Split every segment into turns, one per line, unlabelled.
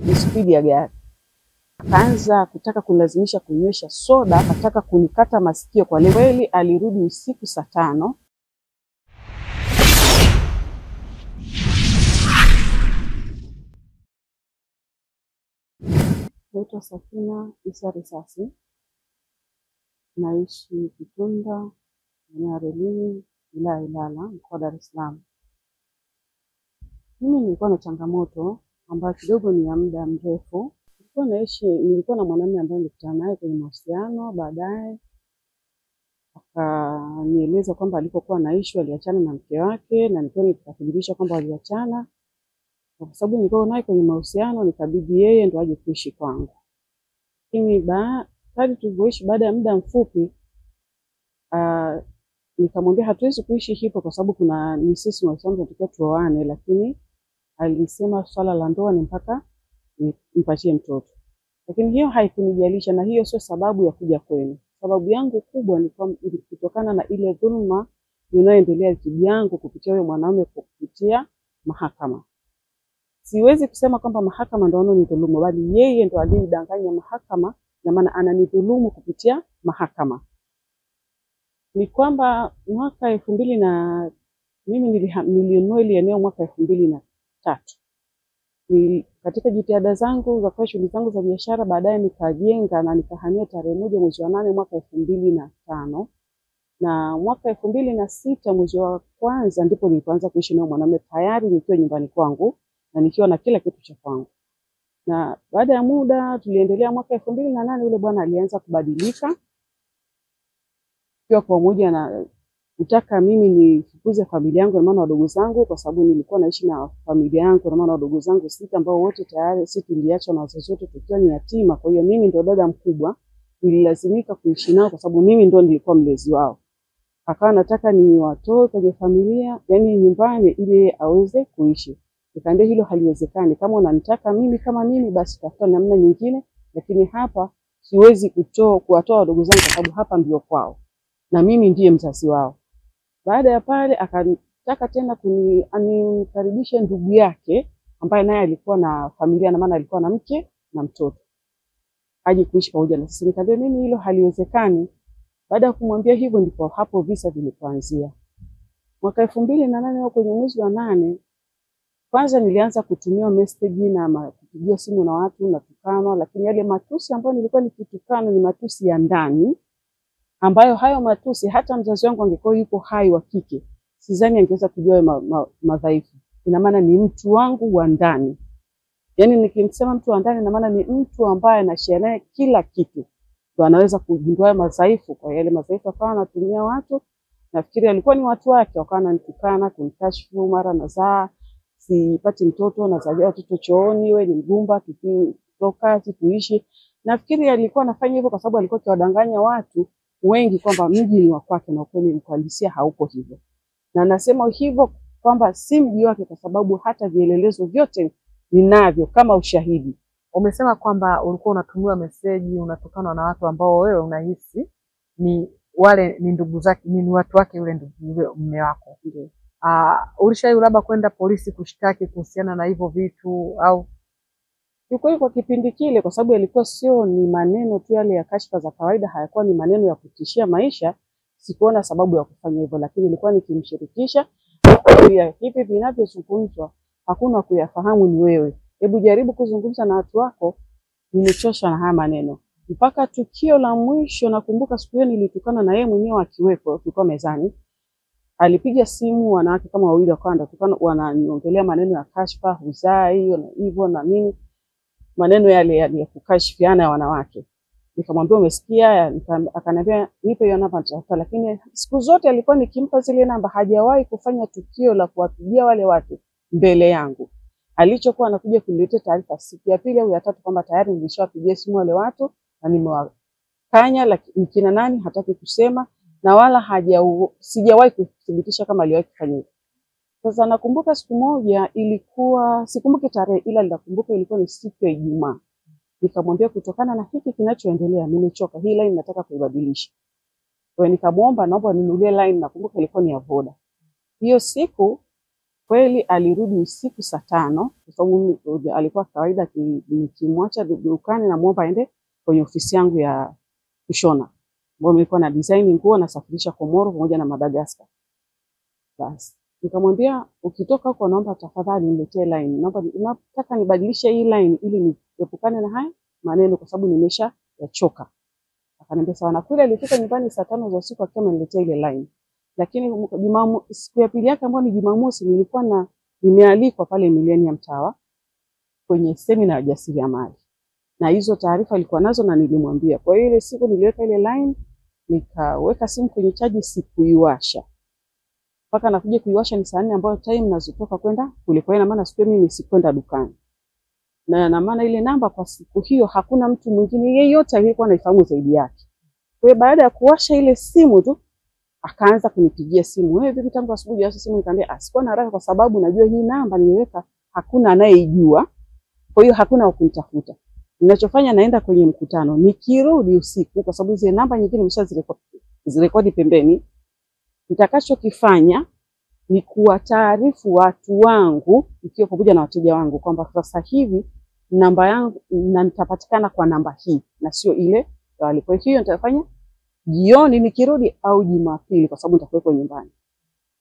spidi ya gari. Akaanza kutaka kunilazimisha kunywesha soda, akataka kunikata masikio kwa kweli. Alirudi usiku saa 5. Naitwa Safina Isa Risasi. Naishi Kitunda, eneo la Relini, wilaya ya Ilala, mkoa wa Dar es Salaam. Mimi nilikuwa na changamoto ambayo kidogo ni ya muda mrefu. Nilikuwa na mwanamume ambaye nilikutana naye kwenye mahusiano, baadaye akanieleza kwamba alipokuwa naishi aliachana na mke wake, na nilikuwa nikathibitisha kwamba waliachana. Kwa sababu nilikuwa naye kwenye mahusiano, nikabidi yeye ndo aje kuishi kwangu. Lakini hadi tulivyoishi, baada ya muda mfupi nikamwambia hatuwezi kuishi hivyo kwa sababu ni sisi mahusiano tunataka tuoane, lakini alisema swala la ndoa ni mpaka nimpatie mtoto. Lakini hiyo haikunijalisha, na hiyo sio sababu ya kuja kwenu. Sababu yangu kubwa ni kutokana na ile dhuluma inayoendelea dhidi yangu kupitia yule mwanaume, kupitia mahakama. Siwezi kusema kwamba mahakama ndio ananidhulumu, bali yeye ndo alidanganya mahakama, na maana ananidhulumu kupitia mahakama. Ni kwamba mwaka 2000 mimi nilinunua ile eneo mwaka 2003. Katika jitihada zangu za kufanya shughuli zangu za biashara, baadaye nikajenga na nikahamia tarehe 1 mwezi wa 8 mwaka 2005. Na mwaka 2006 mwezi wa kwanza ndipo nilipoanza kuishi na mwanamume, tayari nikiwa nyumbani kwangu na nikiwa na kila kitu cha kwangu. Na baada ya muda tuliendelea, mwaka 2008 yule bwana alianza kubadilika, kwa pamoja na kutaka mimi nifukuze familia yangu na maana wadogo zangu, kwa sababu nilikuwa naishi na familia yangu na maana wadogo zangu 6 ambao wote tayari sisi tuliachwa na wazazi wetu tukiwa ni yatima. Kwa hiyo mimi ndio dada mkubwa, nililazimika kuishi nao kwa sababu mimi ndio nilikuwa mlezi wao. Akawa nataka niwatoe kwenye familia, yani nyumbani, ili aweze kuishi. Nikaambia hilo haliwezekani. Kama unanitaka mimi kama mimi, basi tafuta namna nyingine, lakini hapa siwezi kuwatoa wadogo zangu kwa sababu hapa ndio kwao na mimi ndiye mzazi wao. Baada ya pale akataka tena anikaribishe ndugu yake ambaye naye alikuwa na familia, na maana alikuwa na mke na mtoto, aje kuishi pamoja na sisi. Nikamwambia mimi hilo haliwezekani. Baada ya kumwambia hivyo, ndipo hapo visa vilipoanzia. Mwaka 2008 kwenye mwezi wa 8, kwanza nilianza kutumia message na kupigia simu na watu na tukano, lakini yale matusi ambayo nilikuwa nikitukana ni matusi ya ndani, ambayo hayo matusi hata mzazi wangu angekuwa yuko hai wa kike, sidhani angeweza kujua madhaifu. Ina maana ni mtu wangu wa ndani. Yaani nikimsema mtu wa ndani, ina maana ni mtu ambaye anashare naye kila kitu, ndio anaweza kugundua madhaifu. Kwa yale madhaifu akawa anatumia watu, nafikiri alikuwa ni watu wake, wakawa wananitukana, kunikashifu, mara nazaa sipati mtoto, nazalia watoto chooni, wewe ni mgumba, tukitoka tuishi. Nafikiri alikuwa anafanya hivyo kwa sababu alikuwa akiwadanganya watu wengi kwamba mji ni wa kwake, na ukweli mkualisia haupo hivyo. Na nasema hivyo kwamba si mji wake kwa sababu hata vielelezo vyote ninavyo kama ushahidi.
Umesema kwamba ulikuwa unatumiwa message, unatokana na watu ambao wewe unahisi ni wale ni ndugu zake, ni watu wake yule mume wako.
Ndio.
Ulishawahi labda kwenda polisi kushtaki kuhusiana na hivyo vitu au?
Kwa kipindi kile, kwa sababu ilikuwa sio ni maneno tu yale ya kashfa za kawaida, hayakuwa ni maneno ya kutishia maisha, sikuona sababu ya kufanya hivyo. Lakini nilikuwa nikimshirikisha ya hivi vinavyozungumzwa hakuna kuyafahamu ni wewe, hebu jaribu kuzungumza na watu wako, nimechoshwa na haya maneno. Mpaka tukio la mwisho, nakumbuka siku hiyo nilitukana na yeye mwenyewe akiwepo, tulikuwa mezani. Alipiga simu, wanawake kama wawili wakaanza tukana, wananiongelea maneno ya kashfa, huzai na hivyo na nini, maneno yale ya kukashifiana ya wanawake. Nikamwambia umesikia? Akaniambia nipe hiyo namba nitafuta. Lakini siku zote alikuwa nikimpa zile namba, hajawahi kufanya tukio la kuwapigia wale watu mbele yangu. Alichokuwa anakuja kuniletea taarifa siku ya pili au ya tatu kwamba tayari nilishawapigia simu wale watu na nimewakanya, lakini kina nani hataki kusema, na wala sijawahi kuthibitisha kama aliwahi kufanya hivyo. Sasa nakumbuka siku moja, ilikuwa sikumbuki tarehe, ila ninakumbuka ilikuwa ni siku ya Ijumaa. Nikamwambia kutokana na hiki kinachoendelea nimechoka, hii line nataka kuibadilisha. Kwa hiyo nikamwomba naomba ninunulie line, nakumbuka ilikuwa ni ya Voda. Hiyo siku Kweli alirudi usiku saa 5 kwa sababu alikuwa kawaida nikimwacha dukani na muomba aende kwenye ofisi yangu ya kushona. Mbona nilikuwa na design nguo nasafirisha Komoro pamoja na Madagascar. Basi nikamwambia ukitoka huko naomba tafadhali niletee line. Nataka nibadilishe hii line ili niepukane na haya maneno kwa sababu nimesha yachoka. Akaniambia sawa, na kule alifika nyumbani saa 5 za usiku akiwa ameniletea ile line. Lakini siku ya pili yake ambayo ni Jumamosi nilikuwa nimealikwa pale Millennium Tower kwenye semina ya jasiriamali. Na hizo taarifa alikuwa nazo na nilimwambia. Kwa hiyo ile siku niliweka ile line, nikaweka simu kwenye chaji, sikuiwasha. Mpaka nakuja kuiwasha ni saa 4 ambayo time nazotoka kwenda kule. Kwa hiyo maana siku mimi sikwenda dukani. Na maana ile namba kwa siku hiyo hakuna mtu mwingine yeyote aliyekuwa anaifahamu zaidi yake. Kwa hiyo baada ya kuwasha ile simu tu akaanza kunipigia simu. Wewe vipi tangu asubuhi hasa simu? Nikamwambia asikuwa na haraka kwa sababu najua hii namba niliweka hakuna anayeijua. Kwa hiyo hakuna wa kunitafuta. Ninachofanya naenda kwenye mkutano. Nikirudi usiku kwa sababu zile namba nyingine nimeshazirekodi pembeni. Nitakachokifanya ni kuwataarifu watu wangu ikiwa pamoja na wateja wangu kwamba sasa hivi namba yangu na nitapatikana kwa namba hii na sio ile wale. Kwa hiyo nitafanya jioni nikirudi au Jumapili kwa sababu nitakuwa nyumbani.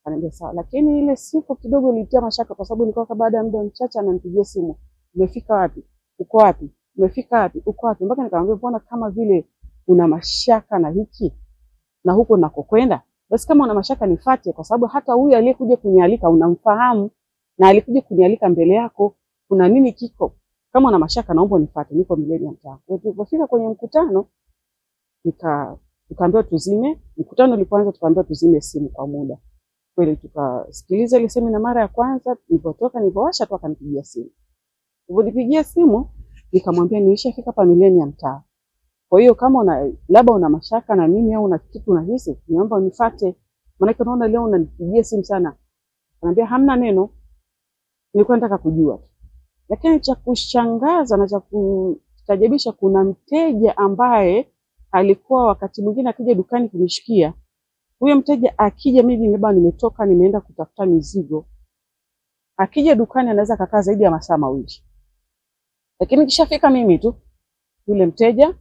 Ananiambia sawa, lakini ile siku kidogo nilitia mashaka kwa sababu nilikuwa baada ya muda mchache ananipigia simu. Umefika wapi? Uko wapi? Umefika wapi? Uko wapi? Mpaka nikamwambia mbona kama vile una mashaka na hiki na huko nakokwenda. Basi kama una mashaka nifuate kwa sababu hata huyu aliyekuja kunialika unamfahamu na alikuja kunialika mbele yako. Kuna nini kiko? Kama una mashaka naomba nifuate, niko Millennium Tower. Kwa hiyo tulipofika kwenye mkutano tukaambiwa tuzime. Mkutano ulipoanza tukaambiwa tuzime simu kwa muda. Kweli tukasikiliza ile semina mara ya kwanza, nilipowasha tu akanipigia simu. Nilipopigia simu nikamwambia nilishafika hapa Millennium Tower. Kwa hiyo kama labda una mashaka na mimi au una kitu unahisi, niomba unifuate. Maana naona leo unanipigia simu sana. Ananiambia hamna neno. Nilikuwa nataka kujua tu. Lakini cha kushangaza na cha kustajabisha kuna mteja ambaye alikuwa wakati mwingine akija dukani kunishikia. Huyo mteja akija mimi nimetoka nimeenda kutafuta mizigo. Akija dukani anaweza kukaa zaidi ya masaa 2. Lakini kishafika mimi tu yule mteja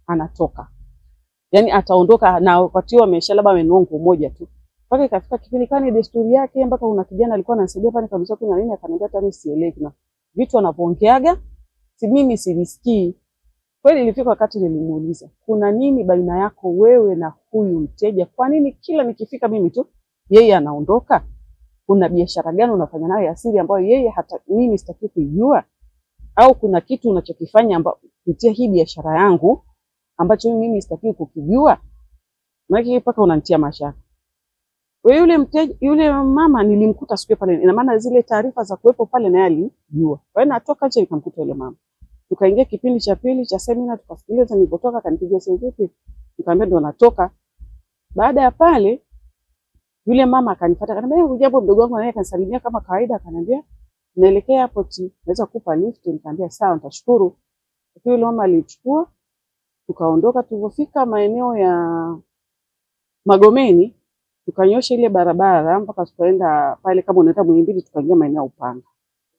anatoka. Yaani ataondoka na wakati huo labda amenunua nguo moja tu. Mpaka ikafika kipindi kani desturi yake mpaka kuna kijana alikuwa ananisaidia pale kabisa kuna nini akaniambia hata mimi sielewi na vitu anapoongeaga mimi sivisikii. Kweli ilifika wakati nilimuuliza, kuna nini baina yako wewe na huyu mteja? Kwa nini kila nikifika mimi tu yeye anaondoka? Kuna biashara gani unafanya nayo ya siri ambayo yeye hata mimi sitaki kujua? Au kuna kitu unachokifanya kupitia hii biashara yangu ambacho mimi sitaki kukijua? Maana mpaka unanitia mashaka. Wewe yule mama nilimkuta siku pale. Ina maana zile taarifa za kuwepo pale naye alijua. Kwa hiyo natoka nje nikamkuta yule mama. Tukaingia kipindi cha pili cha semina tukasikiliza, nilipotoka akanipigia simu vipi? Nikamwambia ndo natoka. Baada ya pale yule mama akanifuata akaniambia hujambo mdogo wangu, naye akanisalimia kama kawaida akaniambia naelekea airport, naweza kukupa lift? Nikamwambia sawa nitashukuru. Yule mama alichukua tukaondoka. Tulipofika maeneo ya Magomeni tukanyosha ile barabara mpaka tukaenda pale kama unaenda Muhimbili tukaingia maeneo ya Upanga.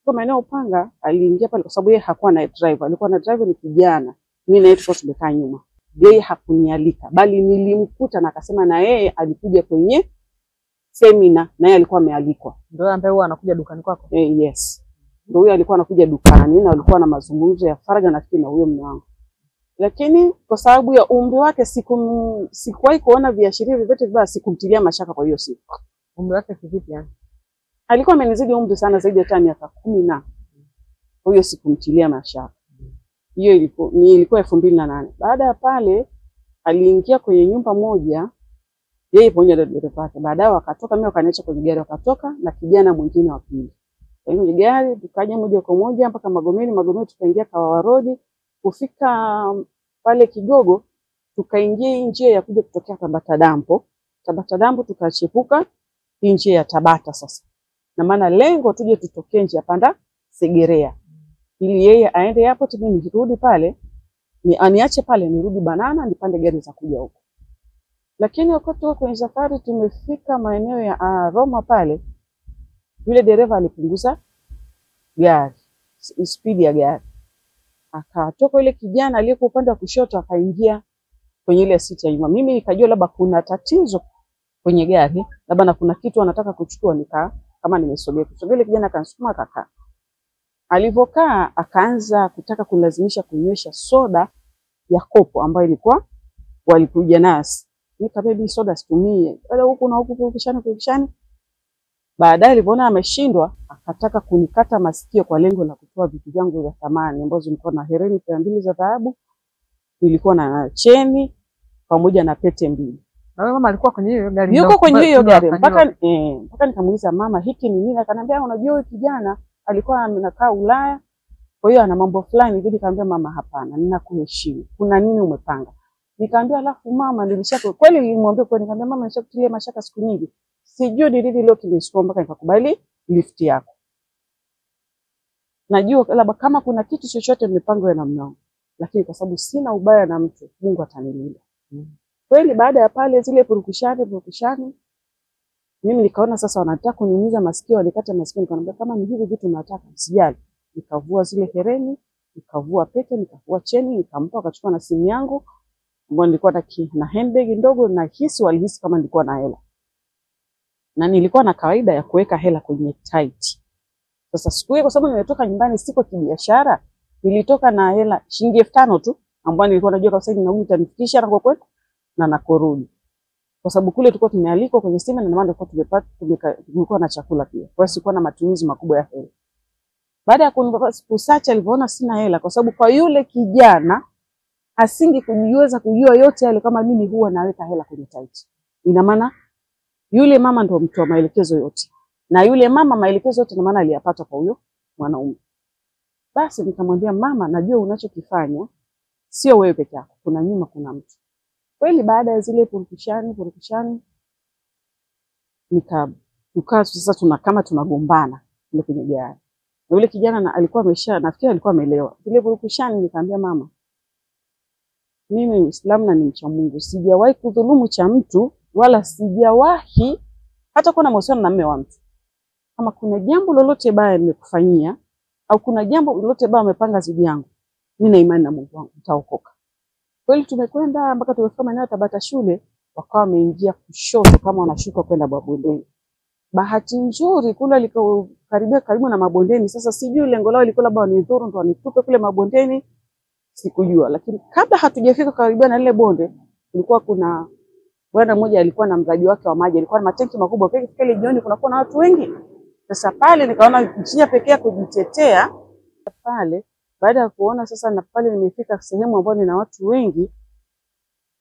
Kwa maeneo Upanga aliingia pale kwa sababu yeye hakuwa na driver, alikuwa na driver ni kijana. Mimi na yeye tulikuwa tumekaa nyuma. Yeye hakunialika bali nilimkuta na akasema na yeye alikuja kwenye semina na yeye alikuwa amealikwa.
Ndio ambaye huwa anakuja dukani kwako?
Yes. Ndio huyo alikuwa anakuja dukani na alikuwa na mazungumzo ya faragha nafikiri na huyo mume wangu. Lakini kwa sababu ya umri wake sikuwahi kuona viashiria vyovyote vibaya, sikumtilia mashaka kwa hiyo siku.
Umri wake kivipi yani?
Alikuwa amenizidi umri sana zaidi ya miaka 10 na. Kwa hiyo sikumtilia mashaka. Hiyo ilikuwa 2008. Baada ya pale aliingia kwenye nyumba moja yeye pamoja na dereva wake. Baadaye wakatoka, mimi wakaniacha kwenye gari, wakatoka na kijana mwingine wa pili. Kwa hiyo gari tukaja moja kwa moja mpaka Magomeni tukaingia Kawawa Road. Kufika pale Kigogo tukaingia njia ya kuja kutokea Tabata Dampo tukachepuka njia ya Tabata sasa. Na maana lengo tuje tutokee njia panda Segerea. Ili yeye aende hapo tu mimi nirudi pale, aniache pale nirudi Banana nipande gari za kuja huko. Lakini wakati wa kwenye safari tumefika maeneo ya Roma pale. Yule dereva alipunguza gari, speed ya gari. Akatoka yule kijana aliyekuwa upande wa kushoto akaingia kwenye ile siti ya nyuma. Mimi nikajua labda kuna tatizo kwenye gari, labda na kuna kitu anataka kuchukua, kama nimesogea. Yule kijana akanisukuma akakaa. Alivokaa akaanza kutaka kulazimisha kunywesha soda ya kopo ambayo ilikuwa walikuja nasi. Nikamwambia soda situmie. Wala huku na huku kukishani. Baadaye alipoona ameshindwa, akataka kunikata masikio kwa lengo la kutoa vitu vyangu vya thamani ambazo nilikuwa na hereni 200 za dhahabu, nilikuwa na cheni pamoja na pete 2.
Na wewe mama alikuwa kwenye hiyo gari?
Yuko kwenye hiyo gari mpaka nikamuuliza mama, hiki ni nini? Akaniambia unajua huyu kijana alikuwa anakaa Ulaya, kwa hiyo ana mambo fulani. Hivi nikamwambia mama, hapana, ninakuheshimu. Kuna nini umepanga? Nikamwambia alafu mama, kweli nilimwambia kweli, nikamwambia mama, nishakutilia mashaka siku nyingi. Sijui ni nini leo kilisukuma mpaka nikakubali lift yako. Najua labda kama kuna kitu chochote mmepanga wewe na mnao, lakini kwa sababu sina ubaya na mtu, Mungu atanilinda. Kweli baada ya pale zile purukushani, mimi nikaona sasa wanataka kuniumiza masikio, walikata masikio. Nikamwambia kama ni hivi vitu nataka, sijali. Nikavua zile hereni, nikavua pete, nikavua cheni, nikampa, akachukua na simu yangu ambayo nilikuwa na handbag ndogo, na walihisi kama nilikuwa na hela. Na nilikuwa na kawaida ya kuweka hela kwenye tight. Sasa siku hiyo kwa sababu nimetoka nyumbani, siko kibiashara, nilitoka na hela shilingi 5,000 tu ambayo nilikuwa najua kabisa nauli itanifikisha na kwa na nakorudi. Kwa sababu kule tulikuwa tumealikwa kwenye stima na maana tulikuwa na chakula pia. Kwa hiyo sikuwa na matumizi makubwa ya hela. Baada ya kusacha alipoona sina hela, kwa sababu kwa yule kijana kujiweza kujua yote yale kama mimi huwa naweka hela kwenye tight. Ina maana yule mama ndo mtu wa maelekezo yote. Na yule mama maelekezo yote na maana aliyapata kwa huyo mwanaume. Basi nikamwambia mama, najua unachokifanya sio wewe peke yako. Kuna nyuma kuna mtu. Kweli baada ya zile purukushani tukaa sasa kama tunagombana ile kwenye gari. Na yule kijana alikuwa nafikiri alikuwa amelewa. Zile purukushani nikamwambia mama, mimi Muislamu na ni mcha Mungu, sijawahi kudhulumu cha mtu wala sijawahi hata kuwa na mahusiano na mume wa mtu. Kama kuna jambo lolote baya nimekufanyia au kuna jambo lolote baya umepanga zidi yangu, mimi na imani na Mungu wangu nitaokoka. Kweli tumekwenda mpaka tumefika maeneo ya Tabata shule, wakawa wameingia kushoto kama wanashuka kwenda mabondeni. Bahati nzuri kule liko karibu na mabondeni. Sasa sijui lengo lao lilikuwa labda wanidhuru ndo wanitupe kule mabondeni, sikujua. Lakini kabla hatujafika karibu na lile bonde, kulikuwa kuna bwana mmoja alikuwa na mradi wake wa maji, alikuwa na matenki makubwa. Kile jioni kunakuwa na watu wengi. Sasa pale nikaona njia pekee ya kujitetea pale. Baada ya kuona sasa na pale nimefika sehemu ambayo nina watu wengi,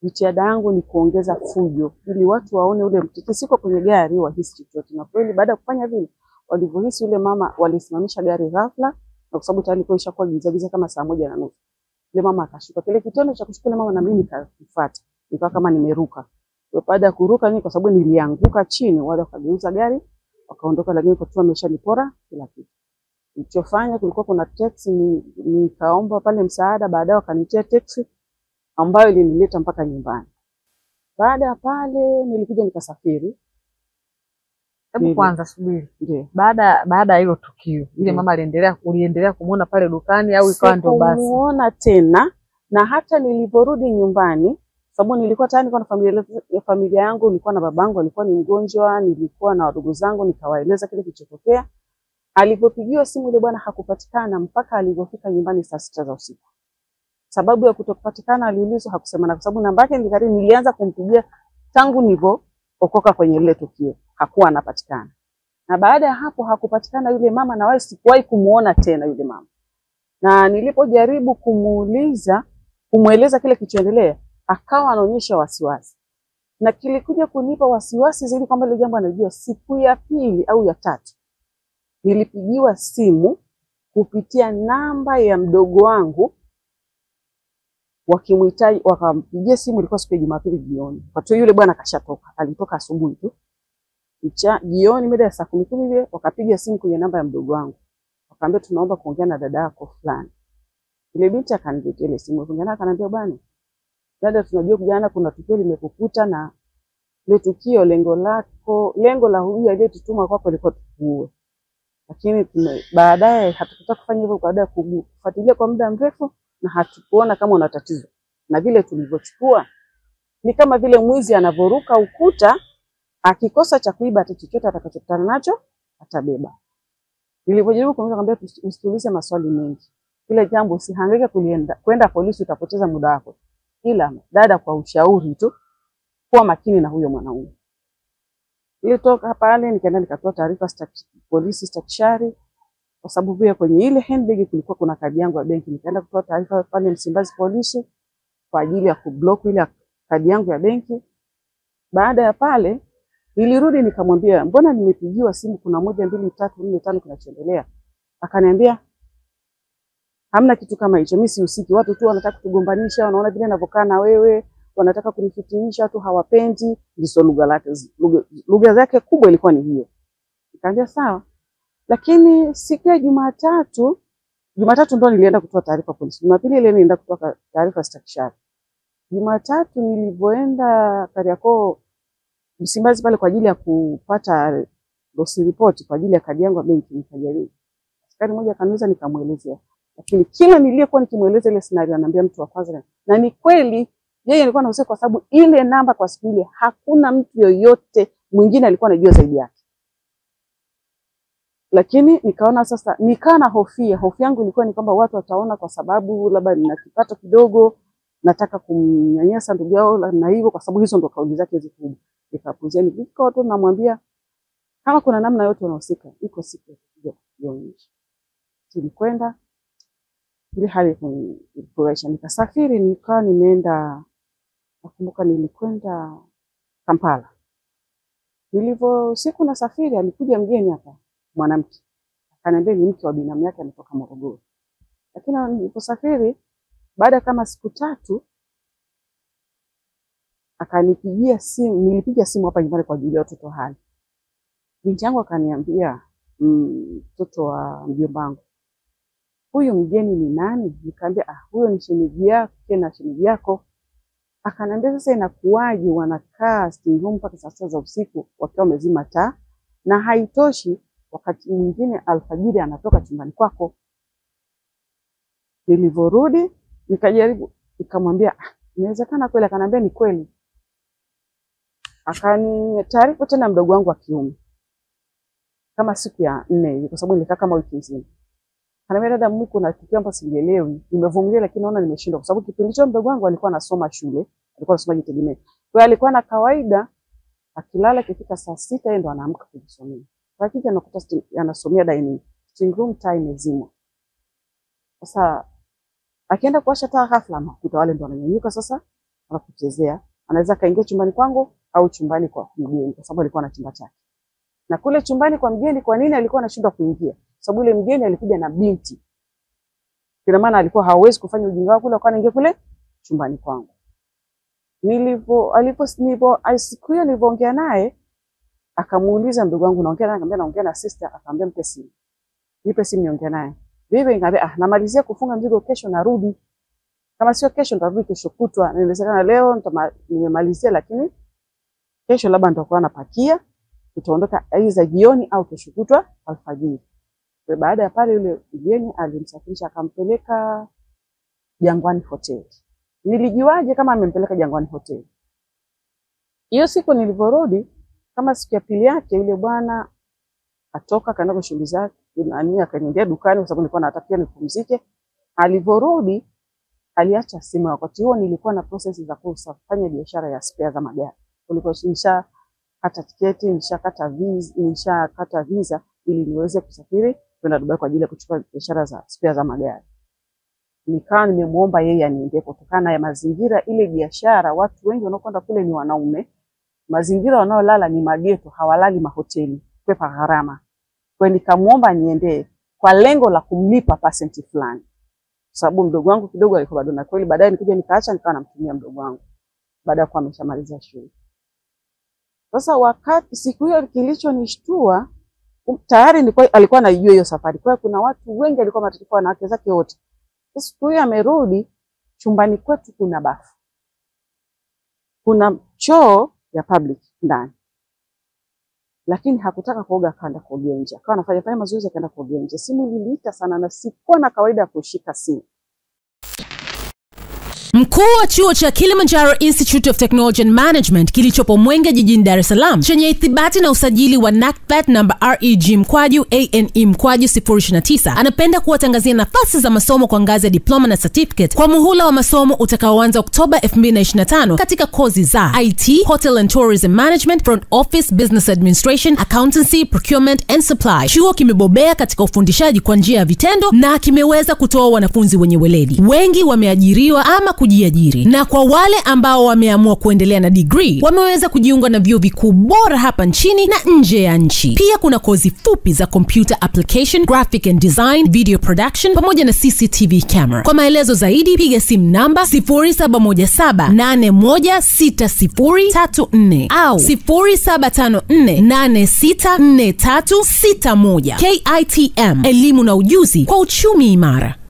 jitihada yangu ni kuongeza fujo ili watu waone ule mtikisiko kwenye gari, wahisi chochote. Na kweli baada ya kufanya vile, walivyohisi yule mama, walisimamisha gari ghafla, na kwa sababu tayari ilikuwa ishakuwa giza kama 1:30. Yule mama akashuka. Kile kitendo cha kushika yule mama na mimi nikafuata. Nikawa kama nimeruka. Baada ya kuruka mimi kwa sababu nilianguka chini, wale wakageuza gari wakaondoka, lakini kwa sababu ameshanipora kila kitu. Nilichofanya, kulikuwa kuna taxi, nikaomba pale msaada, baadaye wakanitia taxi ambayo ilinileta mpaka nyumbani. Baada ya pale nilikuja nikasafiri.
Hebu kwanza subiri.
Ndio.
Baada ya hilo tukio, ile mama uliendelea kumuona pale dukani au ikawa ndio basi?
Sikumuona tena, na hata niliporudi nyumbani, sababu nilikuwa tayari kwa familia yangu, nilikuwa na babangu alikuwa ni mgonjwa, nilikuwa na wadogo zangu, nikawaeleza kile kilichotokea. Alipopigiwa simu ile bwana hakupatikana mpaka alipofika nyumbani saa 6 za usiku. Sababu ya kutokupatikana aliulizwa, hakusema, na kwa sababu namba yake nilianza kumpigia tangu nilipookoka kwenye ile tukio, hakuwa anapatikana. Na baada ya hapo hakupatikana yule mama, na wao sikuwahi kumuona tena yule mama. Na nilipojaribu kumueleza kile kilichoendelea, akawa anaonyesha wasiwasi. Na kilikuja kunipa wasiwasi zaidi kwamba ile jambo anajua. Siku ya pili au ya tatu nilipigiwa simu kupitia namba ya mdogo wangu, wakimhitaji, wakampigia simu. Ilikuwa siku ya Jumapili jioni. Kwa hiyo yule bwana kashatoka, alitoka asubuhi tu. Jioni mida ya saa 10 hivi wakapiga simu kwenye namba ya mdogo wangu. Wakaambia tunaomba kuongea na dada yako fulani. Ile binti akaniletea ile simu, kuongea naye, akaniambia bwana, dada, tunajua jana kuna tukio limekukuta, na ile tukio lengo la huyu aliyetutuma kwako ilikuwa tukuue. lakini baadaye hatukutaka kufanya hivyo baada ya kufuatilia kwa muda mrefu na hatukuona kama una tatizo. Na vile tulivyochukua ni kama vile mwizi anavoruka ukuta, akikosa cha kuiba hata chochote atakachokutana nacho atabeba. Nilipojaribu kumwambia usitulize maswali mengi. Kile jambo usihangaike kwenda polisi, utapoteza muda wako. Ila dada, kwa ushauri tu, kuwa makini na huyo mwanaume. Nilitoka pale nikaenda nikatoa taarifa polisi stakishari, kwa sababu pia kwenye ile handbag kulikuwa kuna kadi yangu ya benki. Nikaenda kutoa taarifa pale Msimbazi polisi kwa ajili ya kublock ile kadi yangu ya benki. Baada ya pale nilirudi nikamwambia, mbona nimepigiwa simu kuna 1 2 3 4 5 kinachoendelea? Akaniambia hamna kitu kama hicho, mimi sihusiki, watu tu wanataka kutugombanisha, wanaona vile ninavyokaa na wewe, wanataka kunifitinisha tu, hawapendi. Ndizo lugha zake kubwa ilikuwa ni hiyo. Nikamwambia sawa. Lakini siku ya Jumatatu ndo nilienda kutoa taarifa polisi. Jumapili ile nilienda kutoa taarifa stakishari. Jumatatu nilipoenda Kariakoo Msimbazi pale kwa ajili ya kupata loss report kwa ajili ya kadi yangu ya benki, nikajaribu. Askari mmoja akaniuliza, nikamuelezea. Lakini kila niliyekuwa nikimueleza ile scenario ananiambia mtu wa kwanza, na ni kweli yeye alikuwa anahusika, kwa sababu ile namba kwa siku ile hakuna mtu yoyote mwingine alikuwa anajua zaidi yake. Lakini nikaona sasa, nikaa na hofu yangu ilikuwa ni kwamba watu wataona kwa sababu labda nina kipato kidogo nataka kumnyanyasa ndugu yao na hivyo, kwa sababu hizo ndo kauli zake zikubwa. Nikapuzia nilikuwa tu namwambia kama kuna namna yote unahusika, iko siku ya kuja kuonyesha. Tulikwenda ile hali kuipoesha, nikasafiri nikawa nimeenda, nakumbuka nilikwenda Kampala. Siku nasafiri alikuja mgeni hapa mwanamke. Akaniambia ni mke wa binamu yake ametoka Morogoro. Lakini niliposafiri baada kama siku 3 akanipigia simu, nilipiga simu hapa nyumbani kwa ajili ya watoto hali. Binti yangu akaniambia mtoto wa mjomba wangu, huyu mgeni ni nani? Nikamwambia huyo ni shemeji yake na shemeji yako. Akaniambia sasa inakuwaje wanakaa sitting room mpaka saa 6 za usiku wakiwa wamezima taa, na haitoshi wakati mwingine alfajiri anatoka chumbani kwako. Nilivorudi nikajaribu nikamwambia inawezekana kweli? Akaniambia ni kweli. Taarifa tena mdogo wangu wa kiume kama siku ya 4 kwa sababu nilikaa kama wiki nzima. Akaniambia dada, mimi kuna kitu ambacho sielewi, nimevumilia lakini naona nimeshindwa, kwa sababu kipindi hicho mdogo wangu alikuwa anasoma shule, alikuwa anasoma jitegemea. Kwa hiyo alikuwa na kawaida akilala kifika saa 6 yeye ndo anaamka kujisomea. Kwa hiyo anakuta anasomea dining room time nzima. Sasa akienda kuwasha taa ghafla anakuta wale ndo wananyanyuka sasa wanakuchezea. Anaweza kaingia chumbani kwangu au chumbani kwa mgeni, kwa sababu alikuwa na chumba chake. Na kule chumbani kwa mgeni, kwa nini alikuwa anashindwa kuingia? Sababu ile mgeni alikuja na binti. Kwa maana alikuwa hawezi kufanya ujinga wake kule, akaingia kule chumbani kwangu. Siku hiyo nilipoongea naye akamuuliza mdogo wangu naongea naye, akamwambia naongea na sister. Akamwambia mpe simu. Nipe simu niongee naye. Bibi nikamwambia namalizia kufunga mzigo, kesho narudi. Kama sio kesho nitarudi kesho kutwa. Inawezekana leo nimemalizia, lakini kesho labda nitakuwa napakia, tutaondoka aidha jioni au kesho kutwa alfajiri. Kwa baada ya pale yule mgeni alimsafirisha akampeleka Jangwani Hotel. Nilijuaje kama amempeleka Jangwani Hotel? Hiyo siku nilivorudi, kama siku ya pili yake yule bwana atoka kaenda kwa shughuli zake, akaniendea dukani kwa sababu nilikuwa natakia nipumzike. Alivorudi aliacha simu. Wakati huo nilikuwa na process za kufanya biashara ya spare za magari. Kulikuwa nishakata tiketi, nishakata visa ili niweze kusafiri kwenda Dubai kwa ajili ya kuchukua biashara za spare za magari. Nikawa nimemuomba yeye aniendee kutokana na mazingira ile biashara. Watu wengi wanaokwenda kule ni wanaume. Mazingira wanaolala ni mageto, hawalali mahoteli, kwepa gharama. Kwa hiyo nikamuomba aniendee kwa lengo la kumlipa pasenti fulani. Sababu mdogo wangu kidogo alikuwa bado, na kweli baadaye nikuja nikaacha nikawa namtumia mdogo wangu baada ya kuwa ameshamaliza shule. Sasa wakati siku hiyo kilichonishtua, tayari alikuwa anajua hiyo safari. Kwa hiyo kuna watu wengi alikuwa matatifa na wake zake wote. Siku hiyo amerudi, chumbani kwetu kuna bafu, kuna choo ya public ndani. lakini hakutaka kuoga, akaenda kuoga nje. Akawa anafanya mazoezi, akaenda kuoga nje. Simu iliniita sana na sikuwa na kawaida ya kushika simu.
Mkuu wa chuo cha Kilimanjaro Institute of Technology and Management kilichopo Mwenge jijini Dar es Salaam chenye ithibati na usajili wa NACTVET number REG/ANE/029 anapenda kuwatangazia nafasi za masomo kwa ngazi ya diploma na certificate kwa muhula wa masomo utakaoanza Oktoba 2025 katika kozi za IT, Hotel and Tourism Management, Front Office, Business Administration, Accountancy, Procurement and Supply. Chuo kimebobea katika ufundishaji kwa njia ya vitendo na kimeweza kutoa wanafunzi wenye weledi. Wengi wameajiriwa ama kujiajiri, na kwa wale ambao wameamua kuendelea na degree wameweza kujiunga na vyuo vikuu bora hapa nchini na nje ya nchi. Pia kuna kozi fupi za computer application, graphic and design, video production pamoja na CCTV camera. Kwa maelezo zaidi piga simu namba 0717816034 au 0754864361. KITM, elimu na ujuzi kwa uchumi imara.